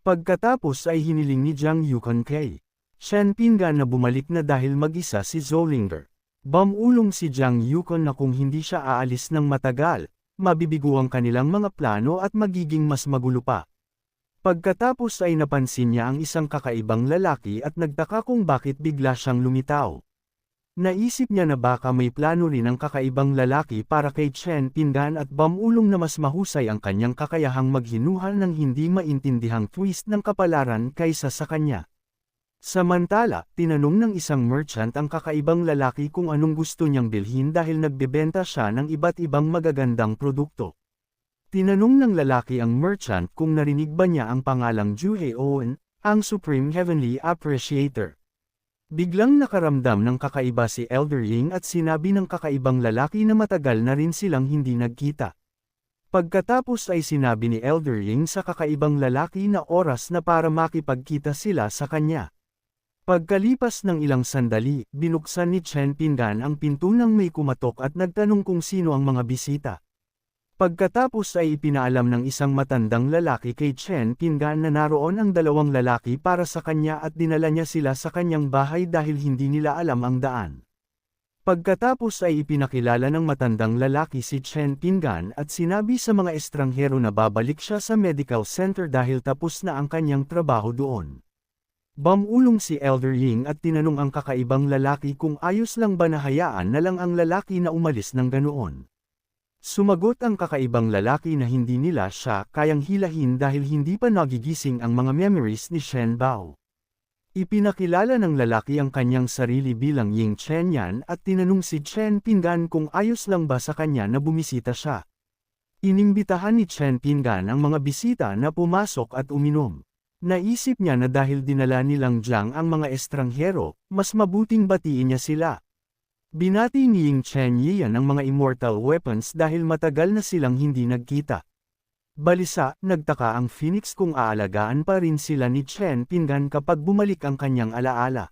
Pagkatapos ay hiniling ni Jiang Yukon kay Shen Pingan na bumalik na dahil mag-isa si Zolinger. Bumulong si Jiang Yukon na kung hindi siya aalis ng matagal, mabibigo ang kanilang mga plano at magiging mas magulo pa. Pagkatapos ay napansin niya ang isang kakaibang lalaki at nagtaka kung bakit bigla siyang lumitaw. Naisip niya na baka may plano rin ang kakaibang lalaki para kay Chen Pingan at bumulong na mas mahusay ang kanyang kakayahang maghinuhal ng hindi maintindihang twist ng kapalaran kaysa sa kanya. Samantala, tinanong ng isang merchant ang kakaibang lalaki kung anong gusto niyang bilhin dahil nagbebenta siya ng iba't ibang magagandang produkto. Tinanong ng lalaki ang merchant kung narinig ba niya ang pangalang Juhe Owen, ang Supreme Heavenly Appreciator. Biglang nakaramdam ng kakaiba si Elder Ying at sinabi ng kakaibang lalaki na matagal na rin silang hindi nagkita. Pagkatapos ay sinabi ni Elder Ying sa kakaibang lalaki na oras na para makipagkita sila sa kanya. Pagkalipas ng ilang sandali, binuksan ni Chen Pingan ang pinto nang may kumatok at nagtanong kung sino ang mga bisita. Pagkatapos ay ipinaalam ng isang matandang lalaki kay Chen Pingan na naroon ang dalawang lalaki para sa kanya at dinala niya sila sa kanyang bahay dahil hindi nila alam ang daan. Pagkatapos ay ipinakilala ng matandang lalaki si Chen Pingan at sinabi sa mga estranghero na babalik siya sa medical center dahil tapos na ang kanyang trabaho doon. Bumulong si Elder Ying at tinanong ang kakaibang lalaki kung ayos lang ba na hayaan na lang ang lalaki na umalis ng ganoon. Sumagot ang kakaibang lalaki na hindi nila siya kayang hilahin dahil hindi pa nagigising ang mga memories ni Shen Bao. Ipinakilala ng lalaki ang kanyang sarili bilang Ying Chen Yan at tinanong si Chen Pingan kung ayos lang ba sa kanya na bumisita siya. Inimbitahan ni Chen Pingan ang mga bisita na pumasok at uminom. Naisip niya na dahil dinala nilang Jiang ang mga estranghero, mas mabuting batiin niya sila. Binati ni Ying Chen Yian ang mga immortal weapons dahil matagal na silang hindi nagkita. Balisa, nagtaka ang Phoenix kung aalagaan pa rin sila ni Chen Pingan kapag bumalik ang kanyang alaala.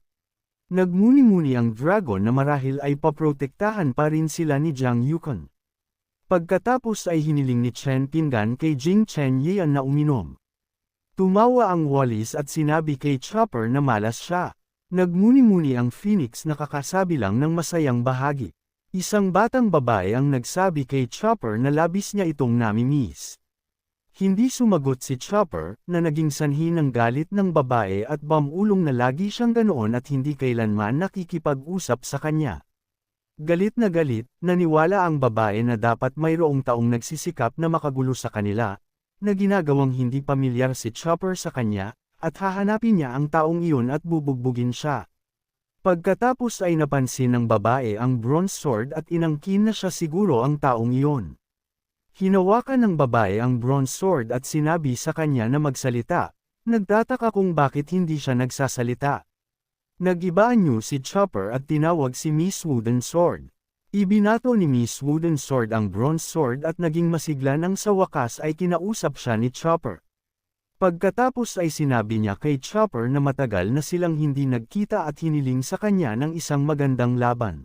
Nagmuni-muni ang dragon na marahil ay paprotektahan pa rin sila ni Jiang Yukon. Pagkatapos ay hiniling ni Chen Pingan kay Jing Chen Yian na uminom. Tumawa ang Wallis at sinabi kay Chopper na malas siya. Nagmuni-muni ang Phoenix na kakasabi lang ng masayang bahagi. Isang batang babae ang nagsabi kay Chopper na labis niya itong namimiss. Hindi sumagot si Chopper, na naging sanhi ng galit ng babae at bumulong na lagi siyang ganoon at hindi kailanman nakikipag-usap sa kanya. Galit, naniwala ang babae na dapat mayroong taong nagsisikap na makagulo sa kanila, na ginagawang hindi pamilyar si Chopper sa kanya, at hahanapin niya ang taong iyon at bubugbugin siya. Pagkatapos ay napansin ng babae ang bronze sword at inangkin na siya siguro ang taong iyon. Hinawakan ng babae ang bronze sword at sinabi sa kanya na magsalita, nagtataka kung bakit hindi siya nagsasalita. Nag-ibaan niyo si Chopper at tinawag si Miss Wooden Sword. Ibinato ni Miss Wooden Sword ang bronze sword at naging masigla nang sa wakas ay kinausap siya ni Chopper. Pagkatapos ay sinabi niya kay Chopper na matagal na silang hindi nagkita at hiniling sa kanya ng isang magandang laban.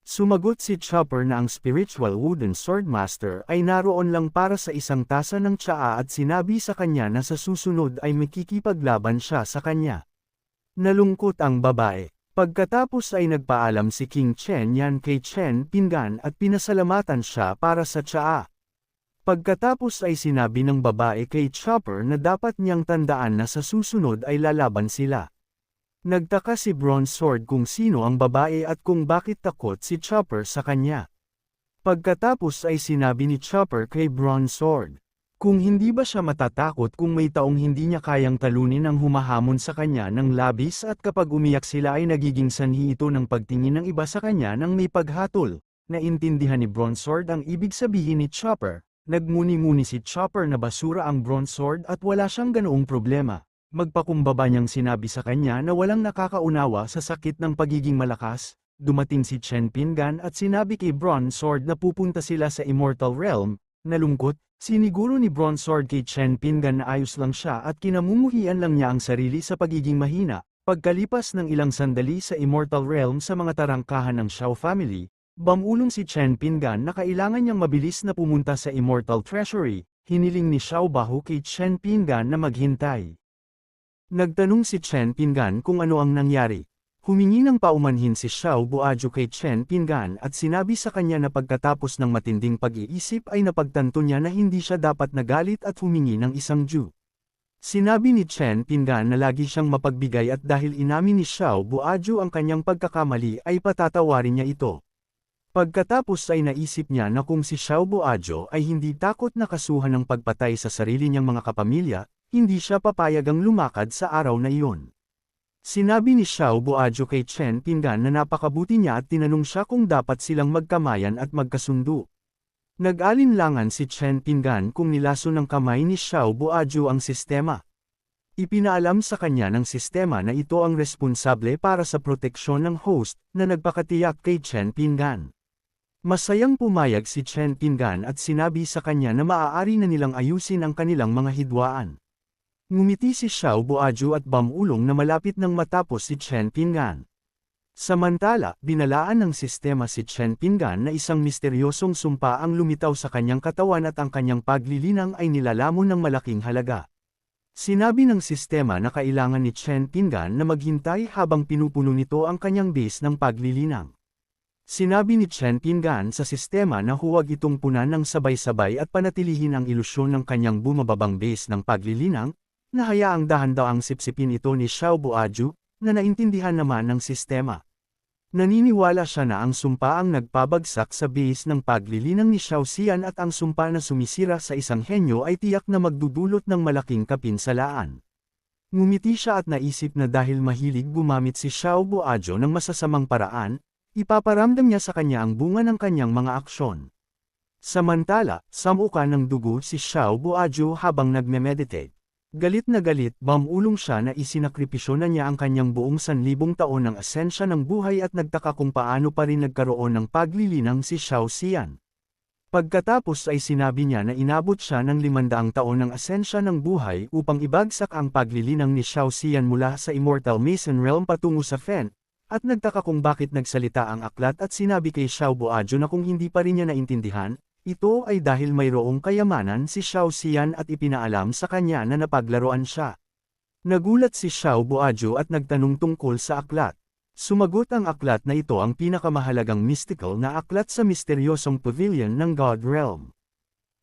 Sumagot si Chopper na ang spiritual wooden swordmaster ay naroon lang para sa isang tasa ng tsaa at sinabi sa kanya na sa susunod ay makikipaglaban siya sa kanya. Nalungkot ang babae. Pagkatapos ay nagpaalam si King Chen Yan kay Chen Pingan at pinasalamatan siya para sa tsaa. Pagkatapos ay sinabi ng babae kay Chopper na dapat niyang tandaan na sa susunod ay lalaban sila. Nagtaka si Bronze Sword kung sino ang babae at kung bakit takot si Chopper sa kanya. Pagkatapos ay sinabi ni Chopper kay Bronze Sword, kung hindi ba siya matatakot kung may taong hindi niya kayang talunin ang humahamon sa kanya ng labis at kapag umiyak sila ay nagiging sanhi ito ng pagtingin ng iba sa kanya ng may paghatol. Naintindihan ni Bronze Sword ang ibig sabihin ni Chopper. Nagmuni-muni si Chopper na basura ang bronze sword at wala siyang ganoong problema. Magpakumbaba niyang sinabi sa kanya na walang nakakaunawa sa sakit ng pagiging malakas. Dumating si Chen Pingan at sinabi kay Bronze Sword na pupunta sila sa Immortal Realm. Nalungkot, siniguro ni Bronze Sword kay Chen Pingan na ayos lang siya at kinamumuhian lang niya ang sarili sa pagiging mahina. Pagkalipas ng ilang sandali sa Immortal Realm sa mga tarangkahan ng Xiao family, bumulong si Chen Pingan na kailangan niyang mabilis na pumunta sa Immortal Treasury. Hiniling ni Xiao Bahu kay Chen Pingan na maghintay. Nagtanong si Chen Pinggan kung ano ang nangyari. Humingi ng paumanhin si Xiao Buaju kay Chen Pinggan at sinabi sa kanya na pagkatapos ng matinding pag-iisip ay napagtanto niya na hindi siya dapat nagalit at humingi ng isang Ju. Sinabi ni Chen Pinggan na lagi siyang mapagbigay at dahil inamin ni Xiao Buaju ang kanyang pagkakamali ay patatawarin niya ito. Pagkatapos ay naisip niya na kung si Xiao Buaju ay hindi takot na kasuhan ng pagpatay sa sarili niyang mga kapamilya, hindi siya papayagang lumakad sa araw na iyon. Sinabi ni Xiao Buaju kay Chen Pinggan na napakabuti niya at tinanong siya kung dapat silang magkamayan at magkasundo. Nag-alinlangan si Chen Pinggan kung nilaso ng kamay ni Xiao Buaju ang sistema. Ipinaalam sa kanya ng sistema na ito ang responsable para sa proteksyon ng host na nagpakatiyak kay Chen Pinggan. Masayang pumayag si Chen Pinggan at sinabi sa kanya na maaari na nilang ayusin ang kanilang mga hidwaan. Ngumiti si Xiao Buaju at bamulong na malapit nang matapos si Chen Pinggan. Samantala, binalaan ng sistema si Chen Pinggan na isang misteryosong sumpa ang lumitaw sa kanyang katawan at ang kanyang paglilinang ay nilalamon ng malaking halaga. Sinabi ng sistema na kailangan ni Chen Pinggan na maghintay habang pinupuno nito ang kanyang base ng paglilinang. Sinabi ni Chen Pinggan sa sistema na huwag itong punan ng sabay-sabay at panatilihin ang ilusyon ng kanyang bumababang base ng paglilinang, na hayaang dahan-daang sipsipin ito ni Xiao Buaju, na naintindihan naman ng sistema. Naniniwala siya na ang sumpa ang nagpabagsak sa base ng paglilinang ni Xiao Xian at ang sumpa na sumisira sa isang henyo ay tiyak na magdudulot ng malaking kapinsalaan. Ngumiti siya at naisip na dahil mahilig gumamit si Xiao Buaju ng masasamang paraan, ipaparamdam niya sa kanya ang bunga ng kanyang mga aksyon. Samantala, samuka ng dugo si Xiao Buaju habang nagme-meditate. Galit na galit, bamulong siya na isinakripisyo na niya ang kanyang buong 1,000 taon ng asensya ng buhay at nagtaka kung paano pa rin nagkaroon ng paglilinang si Xiao Xian. Pagkatapos ay sinabi niya na inabot siya ng 500 taon ng asensya ng buhay upang ibagsak ang paglilinang ni Xiao Xian mula sa Immortal Mason Realm patungo sa Fen, at nagtaka kung bakit nagsalita ang aklat at sinabi kay Xiao Buaju na kung hindi pa rin niya naintindihan, ito ay dahil mayroong kayamanan si Xiao Xian at ipinaalam sa kanya na napaglaruan siya. Nagulat si Xiao Buaju at nagtanong tungkol sa aklat. Sumagot ang aklat na ito ang pinakamahalagang mystical na aklat sa misteryosong pavilion ng God Realm.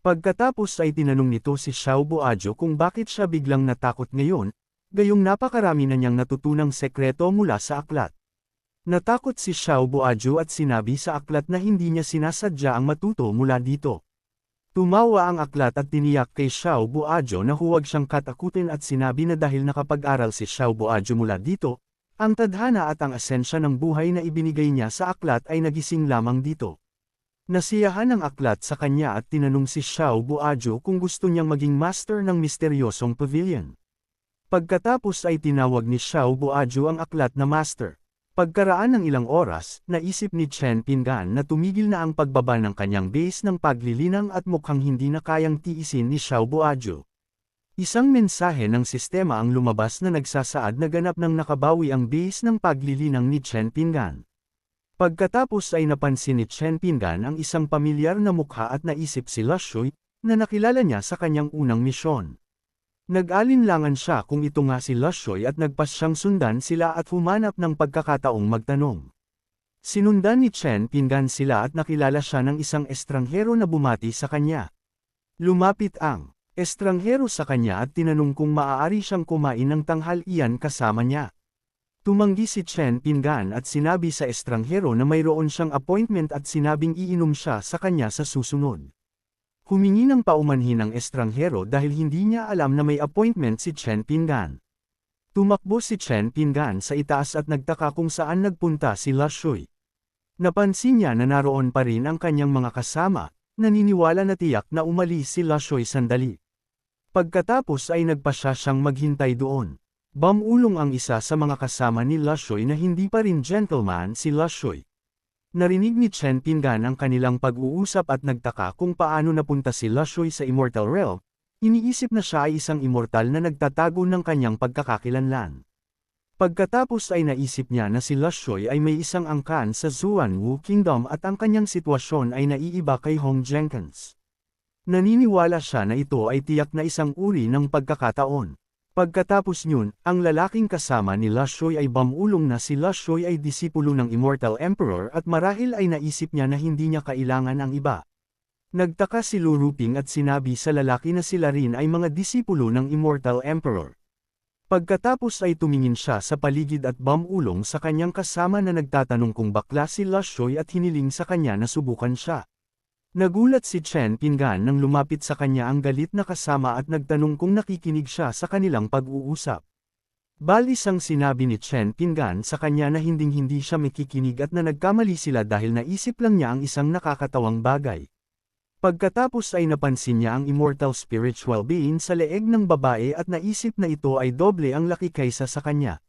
Pagkatapos ay tinanong nito si Xiao Buaju kung bakit siya biglang natakot ngayon, gayong napakarami na niyang natutunang sekreto mula sa aklat. Natakot si Xiao Buaju at sinabi sa aklat na hindi niya sinasadya ang matuto mula dito. Tumawa ang aklat at tiniyak kay Xiao Buaju na huwag siyang katakutin at sinabi na dahil nakapag-aral si Xiao Buaju mula dito, ang tadhana at ang asensya ng buhay na ibinigay niya sa aklat ay nagising lamang dito. Nasiyahan ang aklat sa kanya at tinanong si Xiao Buaju kung gusto niyang maging master ng misteryosong pavilion. Pagkatapos ay tinawag ni Xiao Buaju ang aklat na master. Pagkaraan ng ilang oras, naisip ni Chen Pinggan na tumigil na ang pagbaba ng kanyang base ng paglilinang at mukhang hindi na kayang tiisin ni Xiao Buaju. Isang mensahe ng sistema ang lumabas na nagsasaad na ganap ng nakabawi ang base ng paglilinang ni Chen Pinggan. Pagkatapos ay napansin ni Chen Pinggan ang isang pamilyar na mukha at naisip si Lashui, na nakilala niya sa kanyang unang misyon. Nag-alinlangan siya kung ito nga si Lashui at nagpas siyang sundan sila at humanap ng pagkakataong magtanong. Sinundan ni Chen Pinggan sila at nakilala siya ng isang estranghero na bumati sa kanya. Lumapit ang estranghero sa kanya at tinanong kung maaari siyang kumain ng tanghalian kasama niya. Tumanggi si Chen Pinggan at sinabi sa estranghero na mayroon siyang appointment at sinabing iinom siya sa kanya sa susunod. Humingi ng paumanhin ang estranghero dahil hindi niya alam na may appointment si Chen Pinggan. Tumakbo si Chen Pinggan sa itaas at nagtaka kung saan nagpunta si Lashui. Napansin niya na naroon pa rin ang kanyang mga kasama, naniniwala na tiyak na umalis si Lashui sandali. Pagkatapos ay nagpasya siyang maghintay doon. Bamulong ang isa sa mga kasama ni Lashui na hindi pa rin gentleman si Lashui. Narinig ni Chen Pinggan ang kanilang pag-uusap at nagtaka kung paano napunta si Lashui sa Immortal Realm. Iniisip na siya ay isang immortal na nagtatago ng kanyang pagkakakilanlan. Pagkatapos ay naisip niya na si Lashui ay may isang angkan sa Zuanwu Kingdom at ang kanyang sitwasyon ay naiiba kay Hong Jenkins. Naniniwala siya na ito ay tiyak na isang uri ng pagkakataon. Pagkatapos nyun, ang lalaking kasama ni Lashoy ay bamulong na si Lashoy ay disipulo ng Immortal Emperor at marahil ay naisip niya na hindi niya kailangan ang iba. Nagtaka si Luruping at sinabi sa lalaki na sila rin ay mga disipulo ng Immortal Emperor. Pagkatapos ay tumingin siya sa paligid at bamulong sa kanyang kasama na nagtatanong kung bakla si Lashoy at hiniling sa kanya na subukan siya. Nagulat si Chen Pingan nang lumapit sa kanya ang galit na kasama at nagtanong kung nakikinig siya sa kanilang pag-uusap. Balisang sinabi ni Chen Pingan sa kanya na hinding-hindi siya makikinig at na nagkamali sila dahil naisip lang niya ang isang nakakatawang bagay. Pagkatapos ay napansin niya ang immortal spiritual being sa leeg ng babae at naisip na ito ay doble ang laki kaysa sa kanya.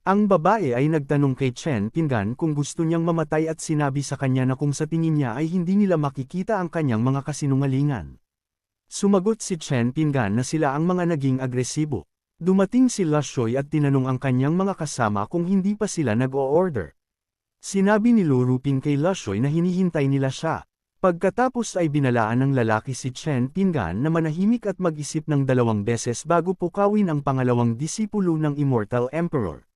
Ang babae ay nagtanong kay Chen Pingan kung gusto niyang mamatay at sinabi sa kanya na kung sa tingin niya ay hindi nila makikita ang kanyang mga kasinungalingan. Sumagot si Chen Pingan na sila ang mga naging agresibo. Dumating si Lashoy at tinanong ang kanyang mga kasama kung hindi pa sila nag-o-order. Sinabi ni Luruping kay Lashoy na hinihintay nila siya. Pagkatapos ay binalaan ng lalaki si Chen Pingan na manahimik at mag-isip ng 2 beses bago pukawin ang pangalawang disipulo ng Immortal Emperor.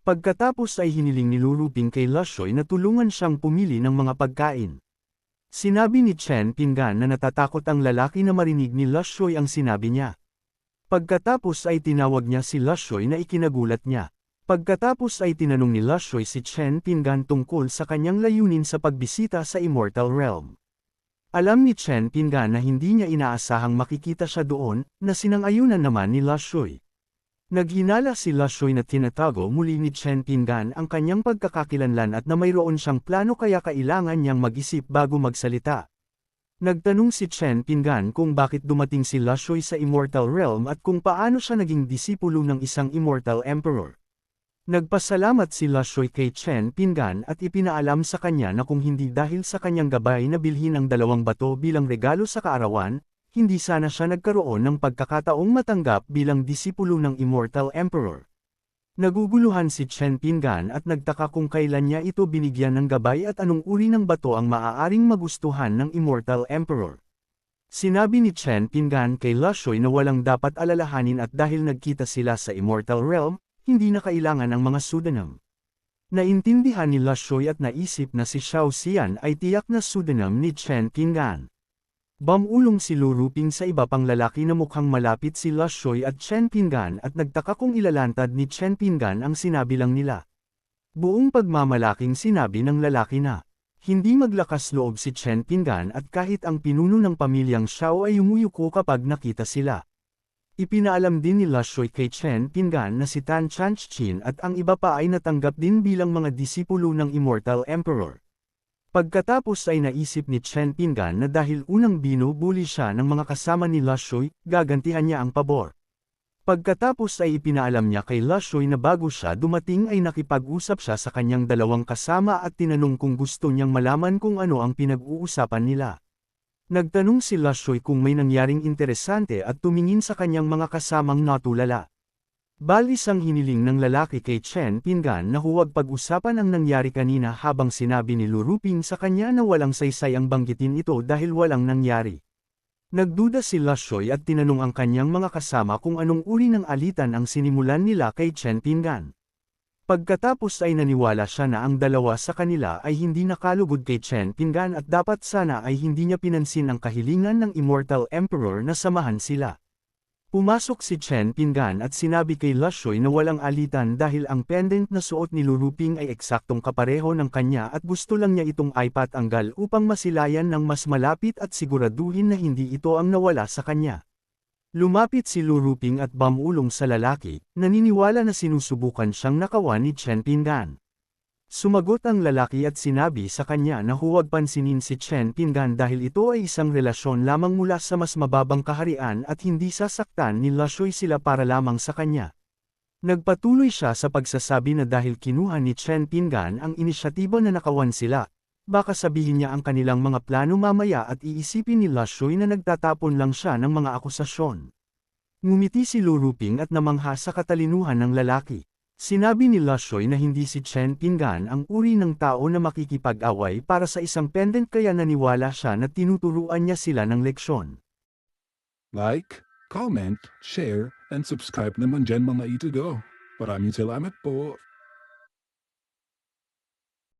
Pagkatapos ay hiniling ni Luruping kay Lashoy na tulungan siyang pumili ng mga pagkain. Sinabi ni Chen Pingan na natatakot ang lalaki na marinig ni Lashoy ang sinabi niya. Pagkatapos ay tinawag niya si Lashoy na ikinagulat niya. Pagkatapos ay tinanong ni Lashoy si Chen Pingan tungkol sa kanyang layunin sa pagbisita sa Immortal Realm. Alam ni Chen Pingan na hindi niya inaasahang makikita siya doon, na sinang-ayunan naman ni Lashoy. Naghinala si Lashoy na tinatago muli ni Chen Pingan ang kanyang pagkakakilanlan at na mayroon siyang plano kaya kailangan niyang mag-isip bago magsalita. Nagtanong si Chen Pingan kung bakit dumating si Lashoy sa Immortal Realm at kung paano siya naging disipulo ng isang Immortal Emperor. Nagpasalamat si Lashoy kay Chen Pingan at ipinaalam sa kanya na kung hindi dahil sa kanyang gabay na bilhin ang 2 bato bilang regalo sa kaarawan, hindi sana siya nagkaroon ng pagkakataong matanggap bilang disipulo ng Immortal Emperor. Naguguluhan si Chen Pingan at nagtaka kung kailan niya ito binigyan ng gabay at anong uri ng bato ang maaaring magustuhan ng Immortal Emperor. Sinabi ni Chen Pingan kay Lashoy na walang dapat alalahanin at dahil nagkita sila sa Immortal Realm, hindi na kailangan ang mga pseudonym. Naintindihan ni Lashoy at naisip na si Xiao Xian ay tiyak na pseudonym ni Chen Pingan. Bamulong si Luruping sa iba pang lalaki na mukhang malapit si Lashoy at Chen Pingan at nagtaka kung ilalantad ni Chen Pingan ang sinabi lang nila. Buong pagmamalaking sinabi ng lalaki na, hindi maglakas loob si Chen Pingan at kahit ang pinuno ng pamilyang Xiao ay umuyuko kapag nakita sila. Ipinaalam din ni Lashoy kay Chen Pingan na si Tan Chanchchin at ang iba pa ay natanggap din bilang mga disipulo ng Immortal Emperor. Pagkatapos ay naisip ni Chen Pingan na dahil unang binubuli siya ng mga kasama ni Lashoy, gagantihan niya ang pabor. Pagkatapos ay ipinaalam niya kay Lashoy na bago siya dumating ay nakipag-usap siya sa kanyang 2 kasama at tinanong kung gusto niyang malaman kung ano ang pinag-uusapan nila. Nagtanong si Lashoy kung may nangyaring interesante at tumingin sa kanyang mga kasamang natulala. Balis ang hiniling ng lalaki kay Chen Pingan na huwag pag-usapan ang nangyari kanina habang sinabi ni Luruping sa kanya na walang saysay ang banggitin ito dahil walang nangyari. Nagduda si Lashoy at tinanong ang kanyang mga kasama kung anong uri ng alitan ang sinimulan nila kay Chen Pingan. Pagkatapos ay naniwala siya na ang 2 sa kanila ay hindi nakalugod kay Chen Pingan at dapat sana ay hindi niya pinansin ang kahilingan ng Immortal Emperor na samahan sila. Pumasok si Chen Pingan at sinabi kay Lashoy na walang alitan dahil ang pendant na suot ni Luruping ay eksaktong kapareho ng kanya at gusto lang niya itong ipatanggal upang masilayan ng mas malapit at siguraduhin na hindi ito ang nawala sa kanya. Lumapit si Luruping at bamulong sa lalaki, naniniwala na sinusubukan siyang nakawan ni Chen Pingan. Sumagot ang lalaki at sinabi sa kanya na huwag pansinin si Chen Pingan dahil ito ay isang relasyon lamang mula sa mas mababang kaharian at hindi sasaktan ni Lashoy sila para lamang sa kanya. Nagpatuloy siya sa pagsasabi na dahil kinuha ni Chen Pingan ang inisyatiba na nakawan sila, baka sabihin niya ang kanilang mga plano mamaya at iisipin ni Lashoy na nagtatapon lang siya ng mga akusasyon. Ngumiti si Luruping at namangha sa katalinuhan ng lalaki. Sinabi ni Lashoy na hindi si Chen Pingan ang uri ng tao na makikipag-away para sa isang pendant kaya naniwala siya na tinuturuan niya sila ng leksyon. Like, comment, share, and subscribe naman dyan mga itugo. Maraming salamat po.